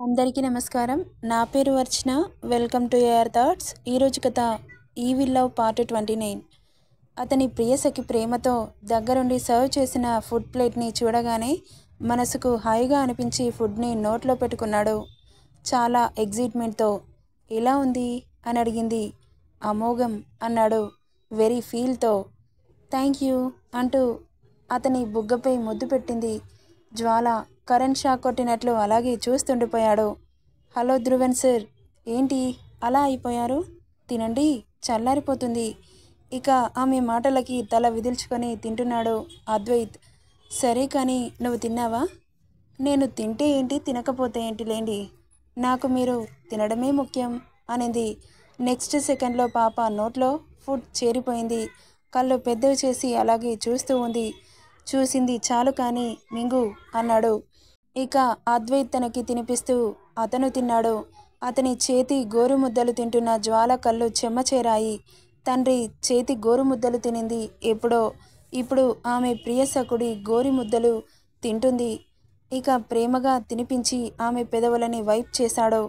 అందరికీ నమస్కారం. నా పేరు Archana. Welcome to AR thoughts. ఈరోజు కథ ఈవిల్ లవ్ పార్ట్ 29. అతని ప్రియసఖి ప్రేమతో దగ్గరుండి సర్వ్ చేసిన ఫుడ్ ప్లేట్ని చూడగానే మనసుకు హాయిగా అనిపించి ఫుడ్ని నోట్లో పెట్టుకున్నాడు. చాలా ఎగ్జైట్మెంట్తో. ఎలా ఉంది అని అడిగింది. అమోఘం అన్నాడు వెరీ ఫీల్తో. థ్యాంక్ యూ అంటూ అతని బుగ్గపై ముద్దు పెట్టింది. జ్వాల కరెంట్ షాక్ కొట్టినట్లు అలాగే చూస్తుండిపోయాడు. హలో ధ్రువన్ సార్, ఏంటి అలా అయిపోయారు? తినండి, చల్లారిపోతుంది. ఇక ఆమె మాటలకి తల విదిల్చుకొని తింటున్నాడు అద్వైత్. సరే కానీ నువ్వు తిన్నావా? నేను తింటే ఏంటి, తినకపోతే ఏంటి లేండి, నాకు మీరు తినడమే ముఖ్యం అనింది. నెక్స్ట్ సెకండ్లో పాప నోట్లో ఫుడ్ చేరిపోయింది. కళ్ళు పెద్దవి చేసి అలాగే చూస్తూ ఉంది. చూసింది చాలు కానీ మింగు అన్నాడు. ఇక అద్వైత్ తనకి తినిపిస్తూ అతను తిన్నాడు. అతని చేతి గోరుముద్దలు తింటున్న జ్వాల కళ్ళు చెమ్మచేరాయి. తండ్రి చేతి గోరుముద్దలు తినింది ఎప్పుడో. ఇప్పుడు ఆమె ప్రియసఖుడి గోరుముద్దలు తింటుంది. ఇక ప్రేమగా తినిపించి ఆమె పెదవులని వైప్ చేశాడు.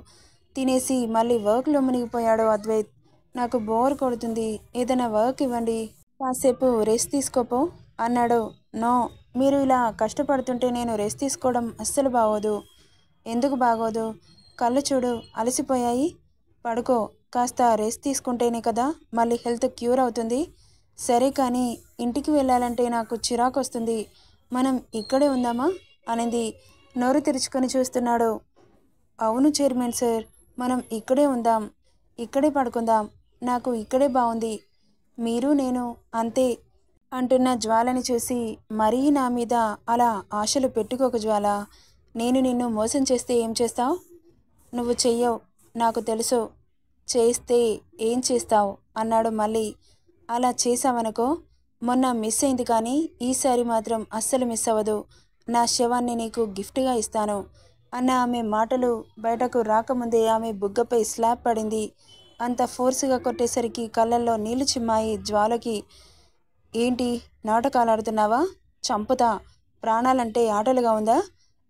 తినేసి మళ్ళీ వర్క్లో మునిగిపోయాడు అద్వైత్. నాకు బోర్ కొడుతుంది, ఏదైనా వర్క్ ఇవ్వండి, కాసేపు రెస్ట్ తీసుకోపో అన్నాడు. నో, మీరు ఇలా కష్టపడుతుంటే నేను రెస్ట్ తీసుకోవడం అస్సలు బాగోదు. ఎందుకు బాగోదు? కళ్ళు చూడు అలసిపోయాయి. పడుకో, కాస్త రెస్ట్ తీసుకుంటేనే కదా మళ్ళీ హెల్త్ క్యూర్ అవుతుంది. సరే కానీ ఇంటికి వెళ్ళాలంటే నాకు చిరాకు వస్తుంది. మనం ఇక్కడే ఉందామా అనింది. నోరు తెరుచుకొని చూస్తున్నాడు. అవును చైర్మన్ సార్, మనం ఇక్కడే ఉందాం, ఇక్కడే పడుకుందాం, నాకు ఇక్కడే బాగుంది. మీరు నేను అంతే అంటున్న జ్వాలని చూసి, మరీ నా మీద అలా ఆశలు పెట్టుకోక జ్వాల. నేను నిన్ను మోసం చేస్తే ఏం చేస్తావు? నువ్వు చెయ్యవు, నాకు తెలుసు. చేస్తే ఏం చేస్తావు అన్నాడు మళ్ళీ. అలా చేసావనుకో, మొన్న మిస్ అయింది కానీ ఈసారి మాత్రం అస్సలు మిస్ అవ్వదు. నా శవాన్ని నీకు గిఫ్ట్గా ఇస్తాను అన్న ఆమె మాటలు బయటకు రాకముందే ఆమె బుగ్గపై స్లాబ్ పడింది. అంత ఫోర్స్గా కొట్టేసరికి కళ్ళల్లో నీళ్లు చిమ్మాయి జ్వాలకి. ఏంటి నాటకాలు ఆడుతున్నావా? చంపుతా. ప్రాణాలంటే ఆటలుగా ఉందా?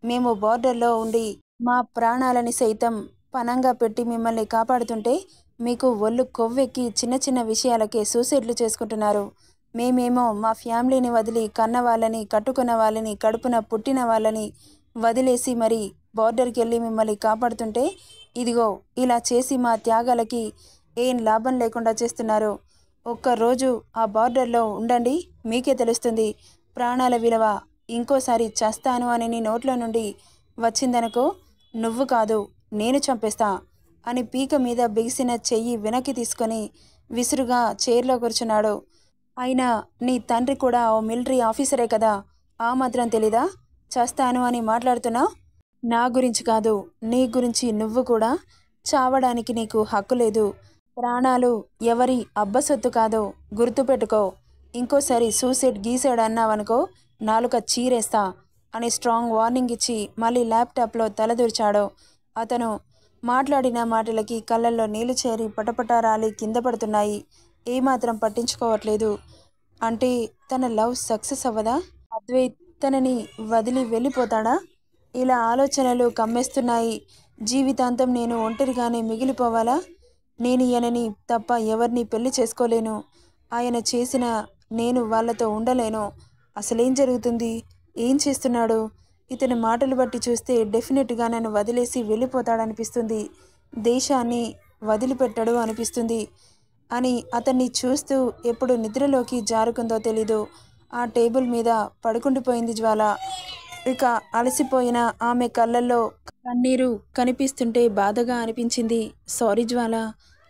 మేము బార్డర్లో ఉండి మా ప్రాణాలని సైతం పనంగా పెట్టి మిమ్మల్ని కాపాడుతుంటే మీకు ఒళ్ళు కొవ్వెక్కి చిన్న చిన్న విషయాలకే సూసైడ్లు చేసుకుంటున్నారు. మేమేమో మా ఫ్యామిలీని వదిలి, కన్న వాళ్ళని, కట్టుకున్న వాళ్ళని, కడుపున పుట్టిన వాళ్ళని వదిలేసి మరి బార్డర్కి వెళ్ళి మిమ్మల్ని కాపాడుతుంటే ఇదిగో ఇలా చేసి మా త్యాగాలకి ఏం లాభం లేకుండా చేస్తున్నారు. ఒక్కరోజు ఆ బార్డర్లో ఉండండి, మీకే తెలుస్తుంది ప్రాణాల విలువ. ఇంకోసారి చస్తాను అని నీ నోట్లో నుండి వచ్చిందనుకో, నువ్వు కాదు నేను చంపేస్తా అని పీక మీద బిగిసిన చెయ్యి వెనక్కి తీసుకొని విసురుగా చైర్లో కూర్చున్నాడు. అయినా నీ తండ్రి కూడా ఓ మిలిటరీ ఆఫీసరే కదా, ఆ మాత్రం తెలీదా? చస్తాను అని మాట్లాడుతున్నావు. నా గురించి కాదు, నీ గురించి. నువ్వు కూడా చావడానికి నీకు హక్కు లేదు. ప్రాణాలు ఎవరి అబ్బసొత్తు కాదో గుర్తుపెట్టుకో. ఇంకోసారి సూసైడ్ గీసాడు అన్నావనుకో, నాలుక చీరేస్తా అని స్ట్రాంగ్ వార్నింగ్ ఇచ్చి మళ్ళీ ల్యాప్టాప్లో తలదూర్చాడు. అతను మాట్లాడిన మాటలకి కళ్ళల్లో నీళ్లు చేరి పటపటా రాలి కింద పడుతున్నాయి. ఏమాత్రం పట్టించుకోవట్లేదు. అంటే తన లవ్ సక్సెస్ అవ్వదా? అద్వైత్ తనని వదిలి వెళ్ళిపోతాడా? ఇలా ఆలోచనలు కమ్మేస్తున్నాయి. జీవితాంతం నేను ఒంటరిగానే మిగిలిపోవాలా? నేను ఈయనని తప్ప ఎవరిని పెళ్లి చేసుకోలేను. ఆయన చేసిన నేను వాళ్ళతో ఉండలేను. అసలేం జరుగుతుంది? ఏం చేస్తున్నాడు? ఇతని మాటలు బట్టి చూస్తే డెఫినెట్గా నన్ను వదిలేసి వెళ్ళిపోతాడనిపిస్తుంది. దేశాన్ని వదిలిపెట్టడు అనిపిస్తుంది అని అతన్ని చూస్తూ ఎప్పుడు నిద్రలోకి జారుకుందో తెలీదు. ఆ టేబుల్ మీద పడుకుండిపోయింది జ్వాల. ఇక అలసిపోయిన ఆమె కళ్ళల్లో కన్నీరు కనిపిస్తుంటే బాధగా అనిపించింది. సారీ జ్వాల,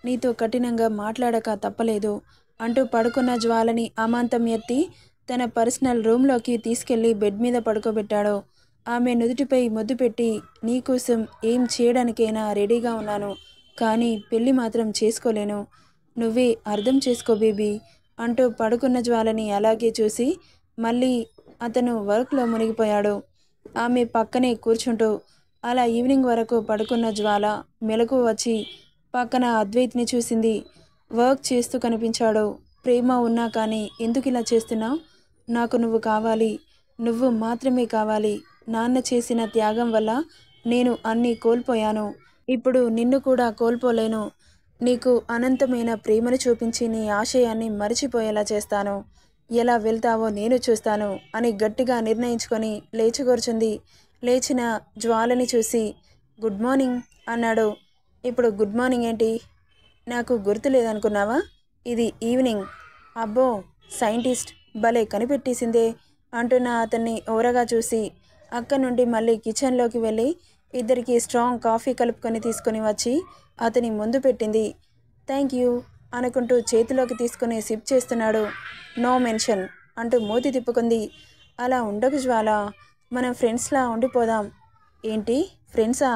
నీతో కఠినంగా మాట్లాడక తప్పలేదు అంటూ పడుకున్న జ్వాలని అమాంతం ఎత్తి తన పర్సనల్ రూమ్లోకి తీసుకెళ్లి బెడ్ మీద పడుకోబెట్టాడు. ఆమె నుదుటిపై ముద్దు పెట్టి, నీకోసం ఏం చేయడానికైనా రెడీగా ఉన్నాను, కానీ పెళ్ళి మాత్రం చేసుకోలేను. నువ్వే అర్థం చేసుకో బేబీ అంటూ పడుకున్న జ్వాలని అలాగే చూసి మళ్ళీ అతను వర్క్లో మునిగిపోయాడు. ఆమె పక్కనే కూర్చుంటూ అలా ఈవినింగ్ వరకు పడుకున్న జ్వాల మెలకు వచ్చి పక్కన అద్వైత్ని చూసింది. వర్క్ చేస్తూ కనిపించాడు. ప్రేమ ఉన్నా కానీ ఎందుకు ఇలా చేస్తున్నావు? నాకు నువ్వు కావాలి, నువ్వు మాత్రమే కావాలి. నాన్న చేసిన త్యాగం వల్ల నేను అన్నీ కోల్పోయాను. ఇప్పుడు నిన్ను కూడా కోల్పోలేను. నీకు అనంతమైన ప్రేమను చూపించి నీ ఆశయాన్ని మరిచిపోయేలా చేస్తాను. ఎలా వెళ్తావో నేను చూస్తాను అని గట్టిగా నిర్ణయించుకొని లేచి కూర్చుంది. లేచిన జ్వాలని చూసి గుడ్ మార్నింగ్ అన్నాడు. ఇప్పుడు గుడ్ మార్నింగ్ ఏంటి? నాకు గుర్తు లేదనుకున్నావా? ఇది ఈవినింగ్. అబ్బో, సైంటిస్ట్ భలే కనిపెట్టేసిందే అంటున్న అతన్ని ఓరగా చూసి అక్కడి నుండి మళ్ళీ కిచెన్లోకి వెళ్ళి ఇద్దరికి స్ట్రాంగ్ కాఫీ కలుపుకొని తీసుకొని వచ్చి అతని ముందు పెట్టింది. థ్యాంక్ యూ అనుకుంటూ చేతిలోకి తీసుకుని సిప్ చేస్తున్నాడు. నో మెన్షన్ అంటూ మూతి తిప్పుకుంది. అలా ఉండకు జ్వాల, మనం ఫ్రెండ్స్లా ఉండిపోదాం. ఏంటి ఫ్రెండ్సా?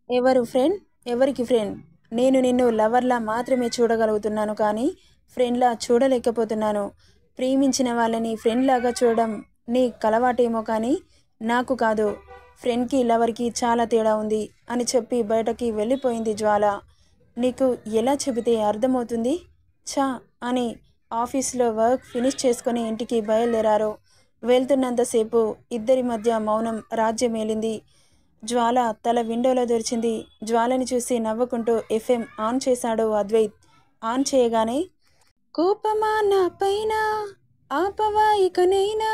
ఎవరు ఫ్రెండ్? ఎవరికి ఫ్రెండ్? నేను నిన్ను లవర్లా మాత్రమే చూడగలుగుతున్నాను, కానీ ఫ్రెండ్లా చూడలేకపోతున్నాను. ప్రేమించిన వాళ్ళని ఫ్రెండ్లాగా చూడడం నీ కలవాటేమో కానీ నాకు కాదు. ఫ్రెండ్కి లవర్కి చాలా తేడా ఉంది అని చెప్పి బయటకి వెళ్ళిపోయింది జ్వాల. నీకు ఎలా చెబితే అర్థమవుతుంది? ఛా అని ఆఫీస్లో వర్క్ ఫినిష్ చేసుకొని ఇంటికి బయలుదేరారు. వెళ్తున్నంతసేపు ఇద్దరి మధ్య మౌనం రాజ్యమేలింది. జ్వాల తల విండోలో దొరిచింది. జ్వాలని చూసి నవ్వుకుంటూ ఎఫ్ఎం ఆన్ చేశాడు అద్వైత్. ఆన్ చేయగానే కోపమా నా పైన, ఆపవా ఇకనైనా,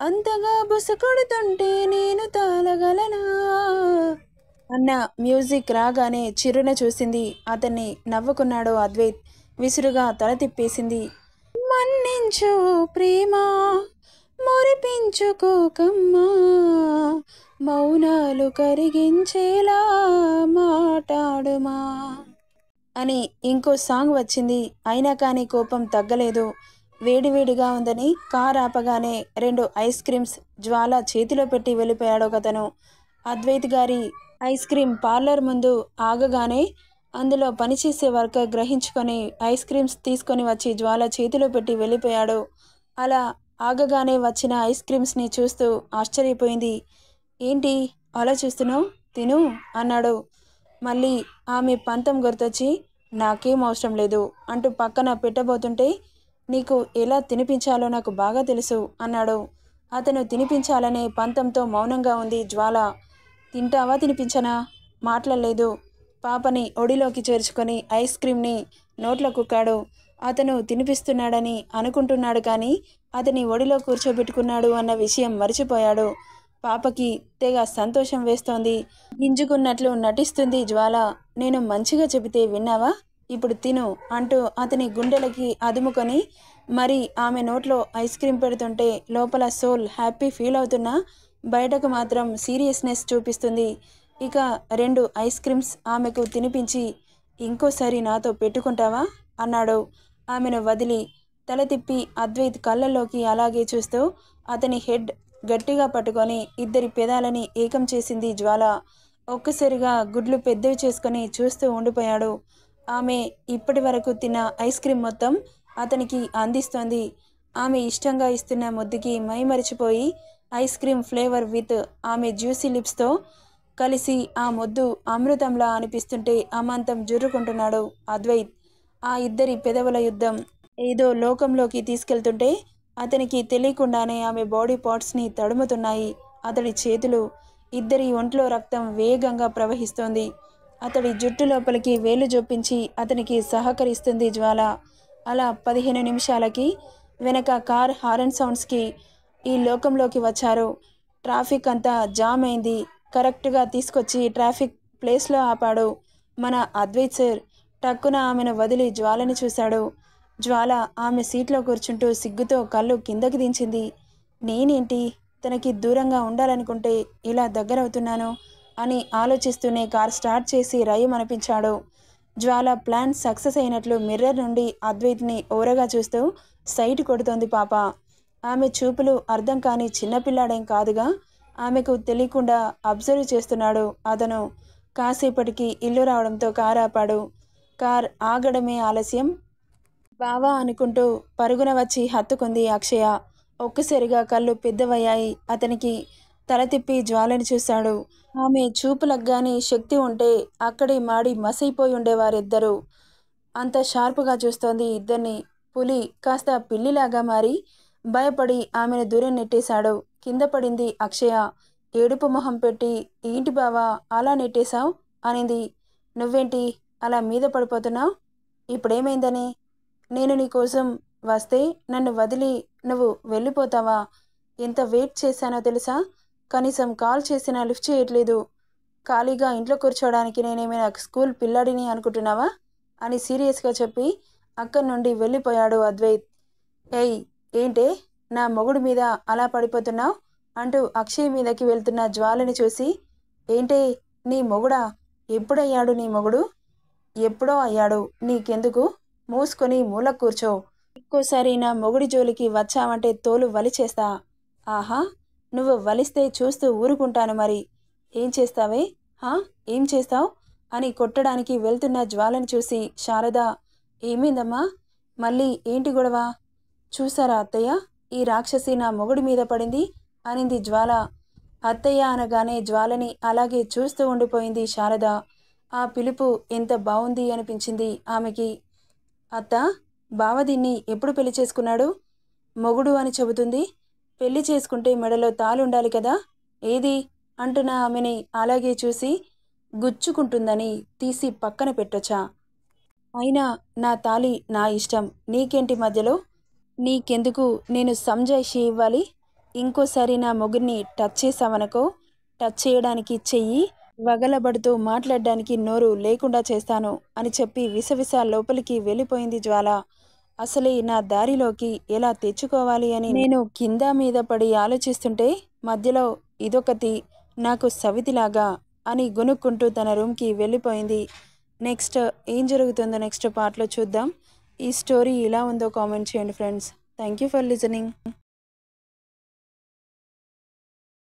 అంతగా బుస కొడుతుంటే నేను తాళగలనా అన్న మ్యూజిక్ రాగానే చిరున చూసింది. అతన్ని నవ్వుకున్నాడు అద్వైత్. విసురుగా తల తిప్పేసింది. మన్నించు ప్రేమ, మురిపించుకోకమ్మా, మౌనాలు కరిగించేలా మాటాడుమా అని ఇంకో సాంగ్ వచ్చింది. అయినా కానీ కోపం తగ్గలేదు. వేడివేడిగా ఉందని కార్ ఆపగానే 2 ఐస్ క్రీమ్స్ జ్వాల చేతిలో పెట్టి వెళ్ళిపోయాడు ఒకతను. అద్వైత్ గారి ఐస్ క్రీమ్ పార్లర్ ముందు ఆగగానే అందులో పనిచేసే వర్కర్ గ్రహించుకొని ఐస్ క్రీమ్స్ తీసుకొని వచ్చి జ్వాల చేతిలో పెట్టి వెళ్ళిపోయాడు. అలా ఆగగానే వచ్చిన ఐస్ క్రీమ్స్ని చూస్తూ ఆశ్చర్యపోయింది. ఏంటి అలా చూస్తున్నావు? తిను అన్నాడు. మళ్ళీ ఆమె పంతం గుర్తొచ్చి నాకేం అవసరం లేదు అంటూ పక్కన పెట్టబోతుంటే నీకు ఎలా తినిపించాలో నాకు బాగా తెలుసు అన్నాడు. అతను తినిపించాలనే పంతంతో మౌనంగా ఉంది జ్వాల. తింటావా తినిపించనా? మాట్లాడలేదు. పాపని ఒడిలోకి చేర్చుకొని ఐస్ క్రీమ్ని నోట్లో కుక్కాడు. అతను తినిపిస్తున్నాడని అనుకుంటున్నాడు, కానీ అతని ఒడిలో కూర్చోబెట్టుకున్నాడు అన్న విషయం మర్చిపోయాడు. పాపకి తెగ సంతోషం వేస్తోంది. గింజుకున్నట్లు నటిస్తుంది జ్వాల. నేను మంచిగా చెబితే విన్నావా? ఇప్పుడు తిను అంటూ అతని గుండెలకి అదుముకొని మరి ఆమె నోట్లో ఐస్ క్రీమ్ పెడుతుంటే లోపల సోల్ హ్యాపీ ఫీల్ అవుతున్నా బయటకు మాత్రం సీరియస్నెస్ చూపిస్తుంది. ఇక 2 ఐస్ క్రీమ్స్ ఆమెకు తినిపించి ఇంకోసారి నాతో పెట్టుకుంటావా అన్నాడు. ఆమెను వదిలి తల తిప్పి అద్వైత్ కళ్ళల్లోకి అలాగే చూస్తూ అతని హెడ్ గట్టిగా పట్టుకొని ఇద్దరి పెదాలని ఏకం చేసింది జ్వాల. ఒక్కసారిగా గుడ్లు పెద్దవి చేసుకొని చూస్తూ ఉండిపోయాడు. ఆమె ఇప్పటి వరకు తిన్న ఐస్ క్రీమ్ మొత్తం అతనికి అందిస్తోంది. ఆమె ఇష్టంగా ఇస్తున్న ముద్దుకి మైమరిచిపోయి ఐస్ క్రీమ్ ఫ్లేవర్ విత్ ఆమె జ్యూసీ లిప్స్తో కలిసి ఆ ముద్దు అమృతంలా అనిపిస్తుంటే అమాంతం జుర్రుకుంటున్నాడు అద్వైత్. ఆ ఇద్దరి పెదవుల యుద్ధం ఏదో లోకంలోకి తీసుకెళ్తుంటే అతనికి తెలియకుండానే ఆమె బాడీ పార్ట్స్ని తడుముతున్నాయి అతడి చేతులు. ఇద్దరి ఒంట్లో రక్తం వేగంగా ప్రవహిస్తోంది. అతడి జుట్టు లోపలికి వేలు జొప్పించి అతనికి సహకరిస్తుంది జ్వాల. అలా 15 నిమిషాలకి వెనక కార్ హారన్ సౌండ్స్కి ఈ లోకంలోకి వచ్చారు. ట్రాఫిక్ అంతా జామ్ అయింది. కరెక్ట్గా తీసుకొచ్చి ట్రాఫిక్ ప్లేస్లో ఆపాడు మన అద్వైత్ సార్. టక్కున ఆమెను వదిలి జ్వాలని చూశాడు. జ్వాల ఆమె సీట్లో కూర్చుంటూ సిగ్గుతో కళ్ళు కిందకి దించింది. నేనేంటి తనకి దూరంగా ఉండాలనుకుంటే ఇలా దగ్గరవుతున్నాను అని ఆలోచిస్తూనే కార్ స్టార్ట్ చేసి రయ్యమనిపించాడు. జ్వాల ప్లాన్ సక్సెస్ అయినట్లు మిర్రర్ నుండి అద్వైత్ని ఓరగా చూస్తూ సైట్ కొడుతోంది పాప. ఆమె చూపులు అర్థం కాని చిన్నపిల్లాడేం కాదుగా. ఆమెకు తెలియకుండా అబ్జర్వ్ చేస్తున్నాడు అతను. కాసేపటికి ఇల్లు రావడంతో కార్ ఆపాడు. కార్ ఆగడమే ఆలస్యం. బావా అనుకుంటూ పరుగున వచ్చి హత్తుకుంది అక్షయ. ఒక్కసారిగా కళ్ళు పెద్దవయ్యాయి అతనికి. తల తిప్పి జ్వాలని చూశాడు. ఆమె చూపులకు గాని శక్తి ఉంటే అక్కడే మాడి మసైపోయి ఉండేవారిద్దరూ. అంత షార్పుగా చూస్తోంది ఇద్దరిని. పులి కాస్త పిల్లిలాగా మారి భయపడి ఆమెను దూరం నెట్టేశాడు. కింద పడింది అక్షయ. ఏడుపు మొహం పెట్టి ఏంటి బావా అలా నెట్టేశావు అనింది. నువ్వేంటి అలా మీద పడిపోతున్నావు? ఇప్పుడేమైందని? నేను నీకోసం వస్తే నన్ను వదిలి నువ్వు వెళ్ళిపోతావా? ఎంత వెయిట్ చేశానో తెలుసా? కనీసం కాల్ చేసినా లిఫ్ట్ చేయట్లేదు. ఖాళీగా ఇంట్లో కూర్చోవడానికి నేనేమైనా స్కూల్ పిల్లాడిని అనుకుంటున్నావా అని సీరియస్గా చెప్పి అక్కడి నుండి వెళ్ళిపోయాడు అద్వైత్. ఏయ్ ఏంటే నా మొగుడు మీద అలా పడిపోతున్నావు అంటూ అక్షయ్ మీదకి వెళ్తున్న జ్వాలని చూసి, ఏంటే నీ మొగుడా? ఎప్పుడయ్యాడు నీ మొగుడు? ఎప్పుడో అయ్యాడు, నీకెందుకు? మూసుకొని మూల కూర్చో. ఇంకోసారి నా మొగుడి జోలికి వచ్చావంటే తోలు వలిచేస్తా. ఆహా, నువ్వు వలిస్తే చూస్తూ ఊరుకుంటాను మరి. ఏం చేస్తావే? ఏం చేస్తావు అని కొట్టడానికి వెళ్తున్న జ్వాలను చూసి శారద, ఏమైందమ్మా? మళ్ళీ ఏంటి గొడవ? చూసారా అత్తయ్య, ఈ రాక్షసి నా మొగుడి మీద పడింది అనింది జ్వాల. అత్తయ్య అనగానే జ్వాలని అలాగే చూస్తూ ఉండిపోయింది శారద. ఆ పిలుపు ఎంత బాగుంది అనిపించింది ఆమెకి. అత్త, బావ దీన్ని ఎప్పుడు పెళ్లి చేసుకున్నాడు? మొగుడు అని చెబుతుంది. పెళ్లి చేసుకుంటే మెడలో తాళుండాలి కదా, ఏది అంటున్న ఆమెని అలాగే చూసి, గుచ్చుకుంటుందని తీసి పక్కన పెట్టొచ్చా? అయినా నా తాళి నా ఇష్టం, నీకేంటి మధ్యలో? నీకెందుకు నేను సంజాయిషి ఇవ్వాలి? ఇంకోసారి నా మొగుడిని టచ్ చేసావనుకో, టచ్ చేయడానికి చెయ్యి వగలబడుతూ మాట్లాడడానికి నోరు లేకుండా చేస్తాను అని చెప్పి విసవిస లోపలికి వెళ్ళిపోయింది జ్వాల. అసలే నా దారిలోకి ఎలా తెచ్చుకోవాలి అని నేను కింద మీద పడి ఆలోచిస్తుంటే మధ్యలో ఇదొకటి నాకు సవితిలాగా అని గొనుక్కుంటూ తన రూమ్కి వెళ్ళిపోయింది. నెక్స్ట్ ఏం జరుగుతుందో నెక్స్ట్ పార్ట్లో చూద్దాం. ఈ స్టోరీ ఎలా ఉందో కామెంట్ చేయండి friends. Thank you for listening.